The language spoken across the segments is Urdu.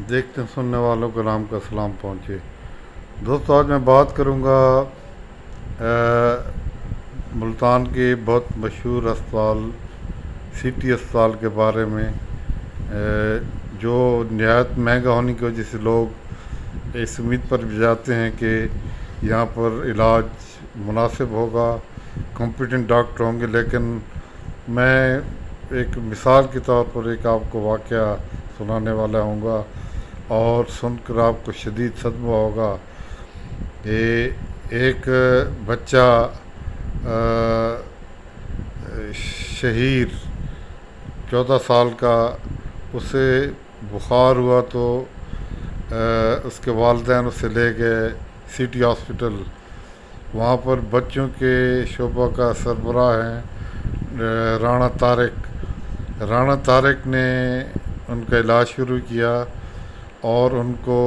دیکھتے سننے والوں کو نام کا سلام پہنچے۔ دوستو، آج میں بات کروں گا ملتان کے بہت مشہور اسپتال سی ٹی اسپتال کے بارے میں، جو نہایت مہنگا ہونے کی وجہ سے لوگ اس امید پر بھی جاتے ہیں کہ یہاں پر علاج مناسب ہوگا، کمپیٹنٹ ڈاکٹر ہوں گے۔ لیکن میں ایک مثال کے طور پر ایک آپ کو واقعہ سنانے والا ہوں گا، اور سن کر آپ کو شدید صدمہ ہوگا کہ ایک بچہ شہیر 14 سال کا، اسے بخار ہوا تو اس کے والدین اسے لے گئے سی ٹی ہاسپٹل۔ وہاں پر بچوں کے شعبہ کا سربراہ ہیں رانا طارق نے ان کا علاج شروع کیا، اور ان کو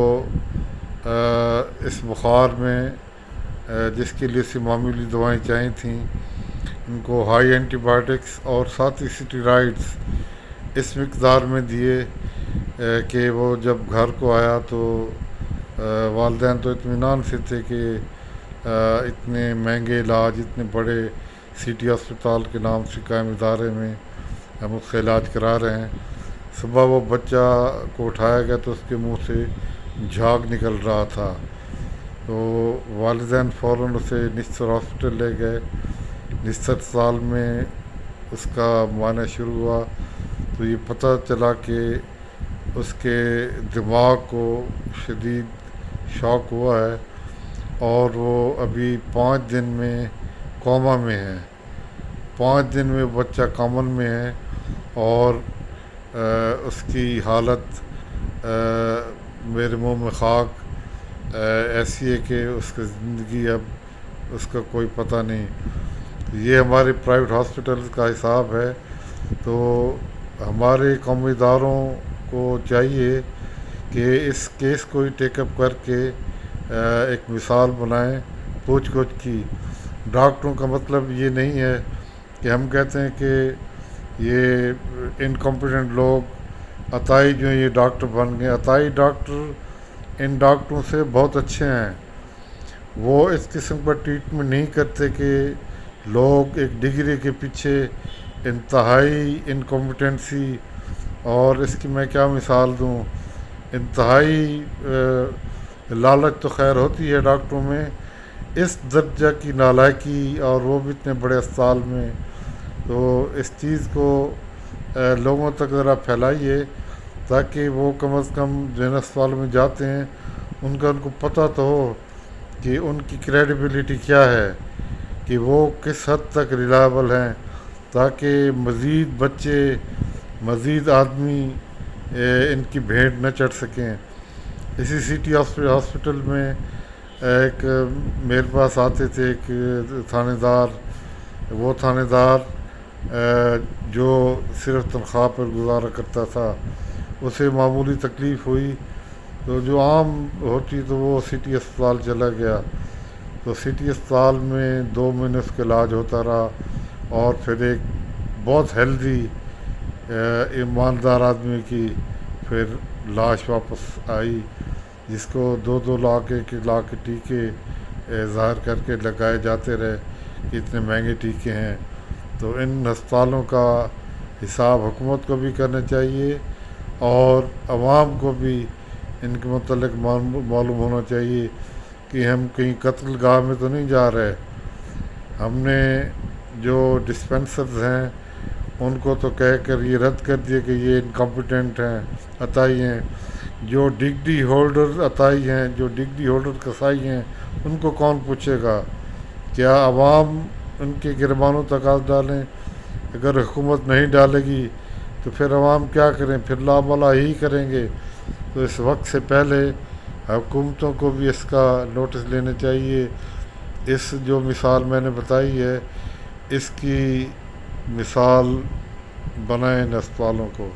اس بخار میں جس کے لیے سے معمولی دوائیں چاہی تھیں، ان کو ہائی اینٹی بائیوٹکس اور ساتھ ہی اسٹیرائڈس اس مقدار میں دیے کہ وہ جب گھر کو آیا تو والدین تو اطمینان سے تھے کہ اتنے مہنگے علاج اتنے بڑے سی ٹی اسپتال کے نام سے قائم ادارے میں ہم اس کا علاج کرا رہے ہیں۔ صبح وہ بچہ کو اٹھایا گیا تو اس کے منہ سے جھاگ نکل رہا تھا، تو والدین فوراً اسے نستر ہاسپٹل لے گئے۔ نستر سال میں اس کا معائنہ شروع ہوا تو یہ پتہ چلا کہ اس کے دماغ کو شدید شوق ہوا ہے، اور وہ ابھی 5 دن میں کوما میں ہے۔ 5 دن میں بچہ کامن میں ہے، اور اس کی حالت میرے منہ میں خاک ایسی ہے کہ اس کی زندگی اب اس کا کوئی پتہ نہیں۔ یہ ہمارے پرائیویٹ ہاسپٹل کا حساب ہے، تو ہمارے قومی اداروں کو چاہیے کہ اس کیس کو ہی ٹیک اپ کر کے ایک مثال بنائیں پوچھ گچھ کی۔ ڈاکٹروں کا مطلب یہ نہیں ہے کہ ہم کہتے ہیں کہ یہ انکمپیٹنٹ لوگ عطائی جو ہیں یہ ڈاکٹر بن گئے۔ عطائی ڈاکٹر ان ڈاکٹروں سے بہت اچھے ہیں، وہ اس قسم کا ٹریٹمنٹ نہیں کرتے کہ لوگ ایک ڈگری کے پیچھے انتہائی انکمپیٹنسی، اور اس کی میں کیا مثال دوں، انتہائی لالچ تو خیر ہوتی ہے ڈاکٹروں میں، اس درجہ کی نالائکی، اور وہ بھی اتنے بڑے اسپتال میں۔ تو اس چیز کو لوگوں تک ذرا پھیلائیے، تاکہ وہ کم از کم جن اسپتال میں جاتے ہیں ان کو پتہ تو ہو کہ ان کی کریڈیبلٹی کیا ہے، کہ وہ کس حد تک ریلائبل ہیں، تاکہ مزید بچے، مزید آدمی ان کی بھیٹ نہ چڑھ سکیں۔ اسی سی ٹی ہاسپٹل میں ایک میرے پاس آتے تھے ایک تھانے دار، وہ تھانے دار جو صرف تنخواہ پر گزارا کرتا تھا، اسے معمولی تکلیف ہوئی تو جو عام ہوتی تو وہ سی ٹی اسپتال چلا گیا۔ تو سی ٹی اسپتال میں 2 مہینے اس کا علاج ہوتا رہا، اور پھر ایک بہت ہیلدی ایماندار آدمی کی پھر لاش واپس آئی، جس کو 2 لاکھ 1 لاکھ کے ٹیکے ظاہر کر کے لگائے جاتے رہے کہ اتنے مہنگے ٹیکے ہیں۔ تو ان ہسپتالوں کا حساب حکومت کو بھی کرنا چاہیے، اور عوام کو بھی ان کے متعلق معلوم ہونا چاہیے کہ ہم کہیں قتل گاہ میں تو نہیں جا رہے۔ ہم نے جو ڈسپنسرز ہیں ان کو تو کہہ کر یہ رد کر دیا کہ یہ انکمپیٹنٹ ہیں، عطائی ہیں۔ جو ڈگری ہولڈر عطائی ہیں، جو ڈگری ہولڈر قصائی ہیں، ان کو کون پوچھے گا؟ کیا عوام ان کے گربانوں تک ہاتھ ڈالیں؟ اگر حکومت نہیں ڈالے گی تو پھر عوام کیا کریں؟ پھر لا ملا ہی کریں گے۔ تو اس وقت سے پہلے حکومتوں کو بھی اس کا نوٹس لینا چاہیے۔ اس جو مثال میں نے بتائی ہے، اس کی مثال بنائیں ان اسپتالوں کو۔